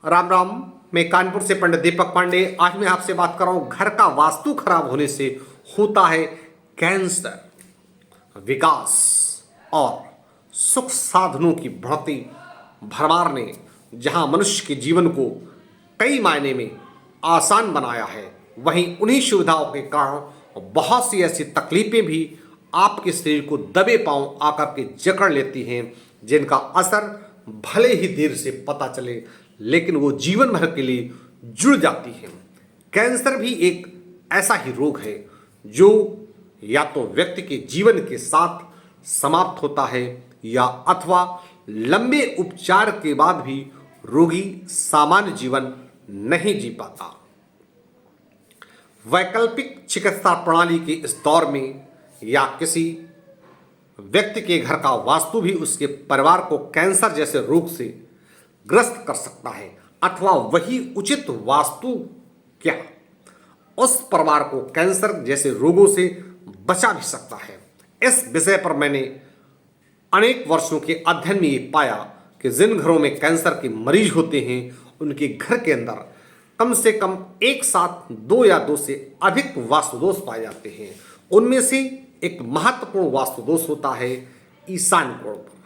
राम राम। मैं कानपुर से पंडित दीपक पांडे। आज मैं आपसे बात कर रहा हूं घर का वास्तु खराब होने से होता है कैंसर। विकास और सुख साधनों की बढ़ती भरमार ने जहां मनुष्य के जीवन को कई मायने में आसान बनाया है, वहीं उन्हीं सुविधाओं के कारण बहुत सी ऐसी तकलीफें भी आपके शरीर को दबे पांव आकर के जकड़ लेती हैं, जिनका असर भले ही देर से पता चले लेकिन वो जीवन भर के लिए जुड़ जाती है। कैंसर भी एक ऐसा ही रोग है जो या तो व्यक्ति के जीवन के साथ समाप्त होता है या अथवा लंबे उपचार के बाद भी रोगी सामान्य जीवन नहीं जी पाता। वैकल्पिक चिकित्सा प्रणाली के इस दौर में या किसी व्यक्ति के घर का वास्तु भी उसके परिवार को कैंसर जैसे रोग से ग्रस्त कर सकता है, अथवा वही उचित वास्तु क्या उस परिवार को कैंसर जैसे रोगों से बचा भी सकता है। इस विषय पर मैंने अनेक वर्षों के अध्ययन में ये पाया कि जिन घरों में कैंसर के मरीज होते हैं उनके घर के अंदर कम से कम एक साथ दो या दो से अधिक वास्तु दोष पाए जाते हैं। उनमें से एक महत्वपूर्ण वास्तु दोष होता है ईशान कोण पर,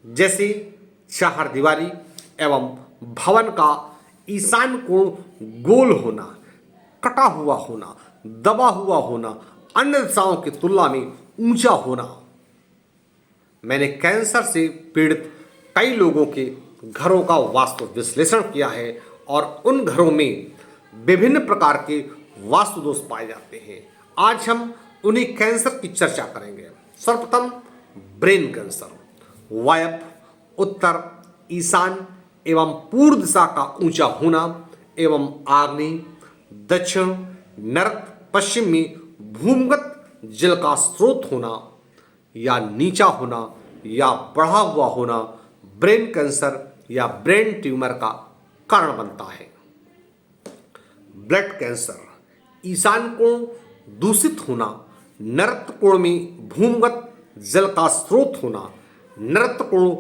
जैसे चार दीवारी एवं भवन का ईशान कोण गोल होना, कटा हुआ होना, दबा हुआ होना, अन्य दिशाओं की तुलना में ऊंचा होना। मैंने कैंसर से पीड़ित कई लोगों के घरों का वास्तु विश्लेषण किया है और उन घरों में विभिन्न प्रकार के वास्तु दोष पाए जाते हैं। आज हम उन्हीं कैंसर की चर्चा करेंगे। सर्वप्रथम ब्रेन कैंसर। वायव्य, उत्तर, ईशान एवं पूर्व दिशा का ऊंचा होना एवं आग्नेय, दक्षिण, नर्क, पश्चिम में भूमिगत जल का स्रोत होना या नीचा होना या बढ़ा हुआ होना ब्रेन कैंसर या ब्रेन ट्यूमर का कारण बनता है। Blood cancer. ईशान कोण दूषित होना, नृत्य कोण में भूमिगत जल का स्रोत होना, नृत्य कोण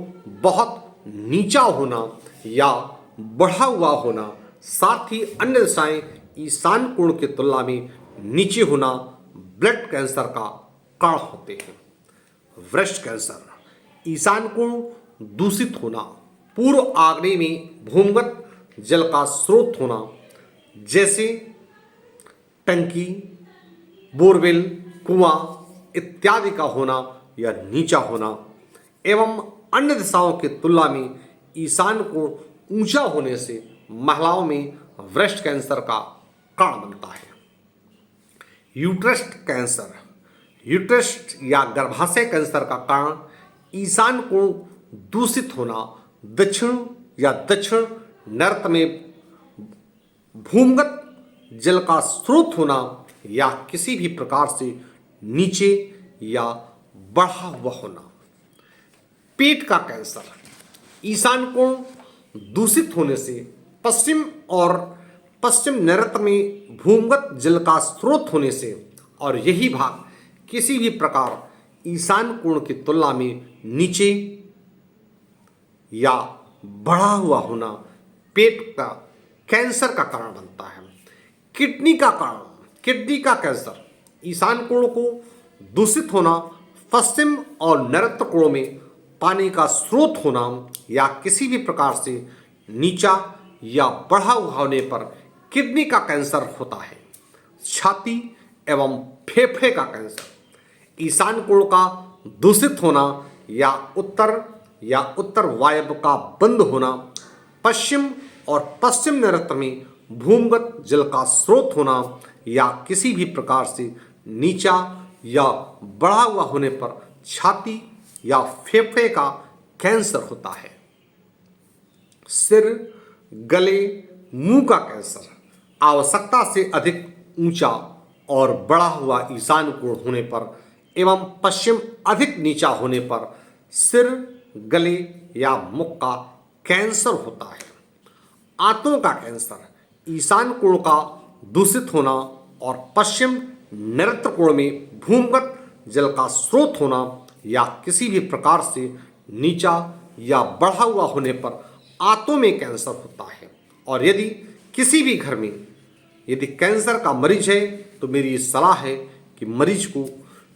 बहुत नीचा होना या बढ़ा हुआ होना, साथ ही अन्य दिशाएं ईशान कोण की तुलना में नीचे होना ब्लड कैंसर का कारण होते हैं। Breast cancer. ईशान कोण दूषित होना, पूर्व आग्नेय में भूमिगत जल का स्रोत होना, जैसे टंकी, बोरवेल, कुआं इत्यादि का होना या नीचा होना एवं अन्य दिशाओं की तुलना में ईशान कोण ऊंचा होने से महिलाओं में ब्रेस्ट कैंसर का कारण बनता है। Uterus cancer. यूट्रस या गर्भाशय कैंसर का कारण ईशान कोण दूषित होना, दक्षिण या दक्षिण नर्त में भूमिगत जल का स्रोत होना या किसी भी प्रकार से नीचे या बढ़ा हुआ होना। पेट का कैंसर। ईशान कोण दूषित होने से पश्चिम और पश्चिम नैऋत्य में भूमिगत जल का स्रोत होने से और यही भाग किसी भी प्रकार ईशान कोण की तुलना में नीचे या बढ़ा हुआ होना पेट का कैंसर का कारण बनता है। किडनी का कारण। किडनी का कैंसर। ईशान कोण को दूषित होना, पश्चिम और नैऋत्य कोण में पानी का स्रोत होना या किसी भी प्रकार से नीचा या बढ़ा हुआ होने पर किडनी का कैंसर होता है। छाती एवं फेफड़े का कैंसर। ईशान कोण का दूषित होना या उत्तर वायव्य का बंद होना, पश्चिम और पश्चिम नैऋत्य में भूमिगत जल का स्रोत होना या किसी भी प्रकार से नीचा या बढ़ा हुआ होने पर छाती या फेफड़े का कैंसर होता है। सिर, गले, मुंह का कैंसर। आवश्यकता से अधिक ऊंचा और बढ़ा हुआ ईशान कोण होने पर एवं पश्चिम अधिक नीचा होने पर सिर, गले या मुख का कैंसर होता है। आंतों का कैंसर। ईशान कोण का दूषित होना और पश्चिम नैऋत्य कोण में भूमिगत जल का स्रोत होना या किसी भी प्रकार से नीचा या बढ़ा हुआ होने पर आंतों में कैंसर होता है। और यदि किसी भी घर में यदि कैंसर का मरीज है तो मेरी सलाह है कि मरीज को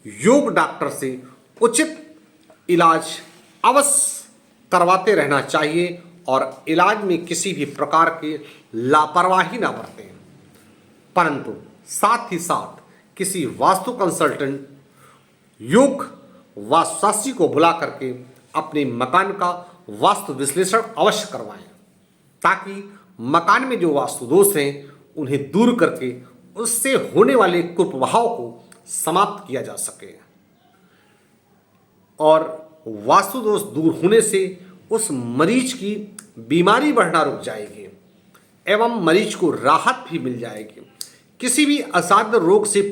योग डॉक्टर से उचित इलाज अवश्य करवाते रहना चाहिए और इलाज में किसी भी प्रकार की लापरवाही ना बरतें। परंतु साथ ही साथ किसी वास्तु कंसल्टेंट योग वास्तुशास्त्री को बुला करके अपने मकान का वास्तु विश्लेषण अवश्य करवाएं, ताकि मकान में जो वास्तु दोष हैं उन्हें दूर करके उससे होने वाले कुप्रभाव को समाप्त किया जा सके। और वास्तु दोष दूर होने से उस मरीज की बीमारी बढ़ना रुक जाएगी एवं मरीज को राहत भी मिल जाएगी। किसी भी असाध्य रोग से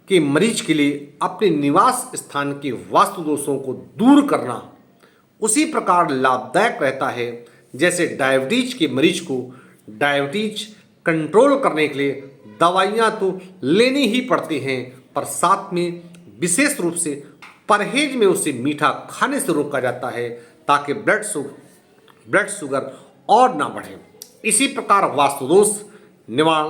के मरीज के लिए अपने निवास स्थान के वास्तु दोषों को दूर करना उसी प्रकार लाभदायक रहता है जैसे डायबिटीज के मरीज को डायबिटीज कंट्रोल करने के लिए दवाइयाँ तो लेनी ही पड़ती हैं, पर साथ में विशेष रूप से परहेज में उसे मीठा खाने से रोका जाता है ताकि ब्लड शुगर और ना बढ़े। इसी प्रकार वास्तुदोष निवारण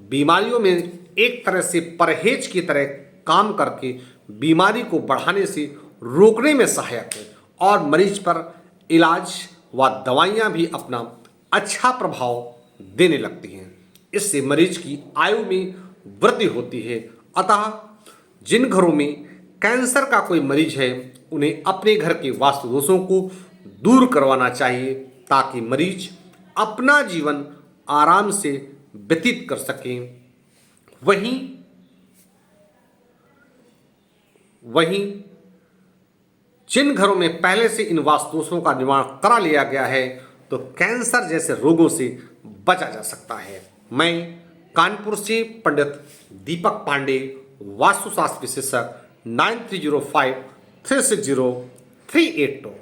बीमारियों में एक तरह से परहेज की तरह काम करके बीमारी को बढ़ाने से रोकने में सहायक है और मरीज पर इलाज व दवाइयाँ भी अपना अच्छा प्रभाव देने लगती हैं। इससे मरीज की आयु में वृद्धि होती है। अतः जिन घरों में कैंसर का कोई मरीज है उन्हें अपने घर के वास्तु दोषों को दूर करवाना चाहिए ताकि मरीज अपना जीवन आराम से व्यतीत कर सकें। वहीं जिन घरों में पहले से इन वास्तु दोषों का निवारण करा लिया गया है तो कैंसर जैसे रोगों से बचा जा सकता है। मैं कानपुर से पंडित दीपक पांडे, वास्तुशास्त्र विशेषज्ञ, 9305 360 382।